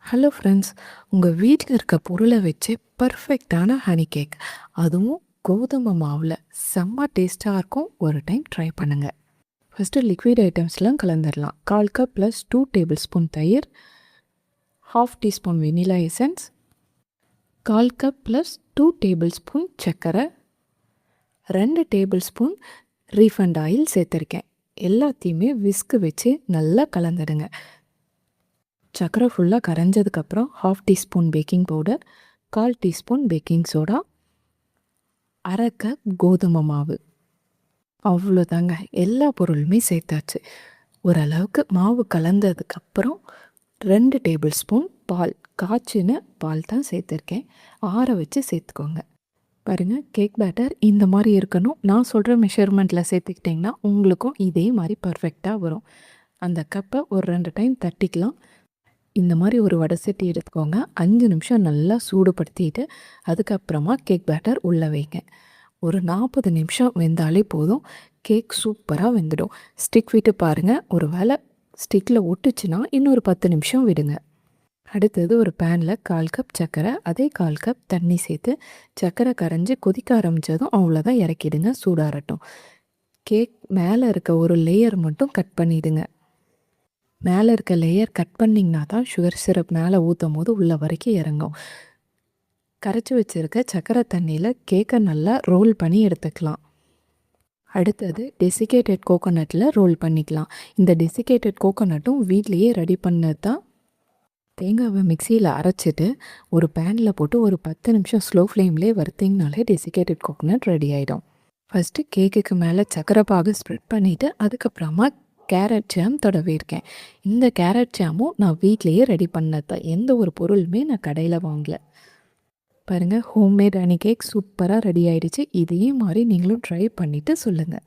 Hello friends, உங்கள் வீட்டில் இருக்க பொருளை வச்சு பர்ஃபெக்டான ஹனி கேக், அதுவும் கோதுமை மாவில் செம்ம டேஸ்ட்டாக இருக்கும். ஒரு டைம் ட்ரை பண்ணுங்கள். ஃபஸ்ட்டு லிக்விட் ஐட்டம்ஸ்லாம் கலந்துடலாம். 1/4 கப் ப்ளஸ் 2 டேபிள் ஸ்பூன் தயிர், 1/2 teaspoon vanilla essence, 1/4 cup plus 2 tablespoon சர்க்கரை, 2 டேபிள் ஸ்பூன் ரீஃபண்ட் ஆயில் சேர்த்துருக்கேன். எல்லாத்தையுமே விஸ்கு வச்சு நல்லா கலந்துடுங்க. சர்க்கரை ஃபுல்லாக கரைஞ்சதுக்கப்புறம் 1/2 teaspoon baking powder, 1/4 teaspoon baking soda, 1/2 cup கோதுமை மாவு. அவ்வளோதாங்க, எல்லா பொருளுமே சேர்த்தாச்சு. ஓரளவுக்கு மாவு கலந்ததுக்கப்புறம் 2 டேபிள் ஸ்பூன் பால், காய்ச்சின பால் தான் சேர்த்துருக்கேன். ஆற வச்சு சேர்த்துக்கோங்க. பாருங்கள், கேக் பேட்டர் இந்த மாதிரி இருக்கணும். நான் சொல்கிற மெஷர்மெண்ட்டில் சேர்த்துக்கிட்டிங்கன்னா உங்களுக்கும் இதே மாதிரி பர்ஃபெக்டாக வரும். அந்த கப்பை ஒரு 2 டைம் தட்டிக்கலாம். இந்த மாதிரி ஒரு வடை சட்டி எடுத்துக்கோங்க. 5 நிமிஷம் நல்லா சூடுபடுத்திட்டு அதுக்கப்புறமா கேக் பேட்டர் உள்ளே வைங்க. ஒரு 40 நிமிஷம் வெந்தாலே போதும். கேக் சூப்பராக வெந்துடும். ஸ்டிக் விட்டு பாருங்கள். ஒரு வேளை ஸ்டிக்கில் ஒட்டுச்சுன்னா இன்னொரு 10 நிமிஷம் விடுங்க. அடுத்தது ஒரு பேனில் 1/4 கப் சர்க்கரை, அதே 1/4 கப் தண்ணி சேர்த்து சர்க்கரை கரைஞ்சி கொதிக்க ஆரம்பித்ததும் அவ்வளோதான், இறக்கிடுங்க. சூடாகட்டும். கேக் மேலே இருக்க ஒரு லேயர் மட்டும் கட் பண்ணிவிடுங்க. மேலே இருக்க லேயர் கட் பண்ணிங்கன்னா தான் சுகர் சிரப் மேலே ஊற்றும் போது உள்ள வரைக்கும் இறங்கும். கரைச்சி வச்சுருக்க சர்க்கரை தண்ணியில் கேக்கை நல்லா ரோல் பண்ணி எடுத்துக்கலாம். அடுத்தது டெசிகேட்டட் கோகோனட்டில் ரோல் பண்ணிக்கலாம். இந்த டெசிகேட்டட் கோகோனட்டும் வீட்லேயே ரெடி பண்ணது தான். தேங்காவை மிக்சியில் அரைச்சிட்டு ஒரு பேனில் போட்டு ஒரு 10 நிமிஷம் ஸ்லோ ஃப்ளேம்லேயே வறுத்திங்கனாலே டெசிகேட்டட் கோகோனட் ரெடி ஆகிடும். ஃபஸ்ட்டு கேக்குக்கு மேலே சர்க்கரை பாகு ஸ்ப்ரெட் பண்ணிவிட்டு அதுக்கப்புறமா கேரட் ஜாம் தடவிருக்கேன். இந்த கேரட் ஜாமும் நான் வீட்லேயே ரெடி பண்ணது தான். எந்த ஒரு பொருளுமே நான் கடையில் வாங்கலை. பாருங்கள், ஹோம்மேட் ஹனி கேக் சூப்பராக ரெடி ஆகிடுச்சு. இதே மாதிரி நீங்களும் ட்ரை பண்ணிவிட்டு சொல்லுங்கள்.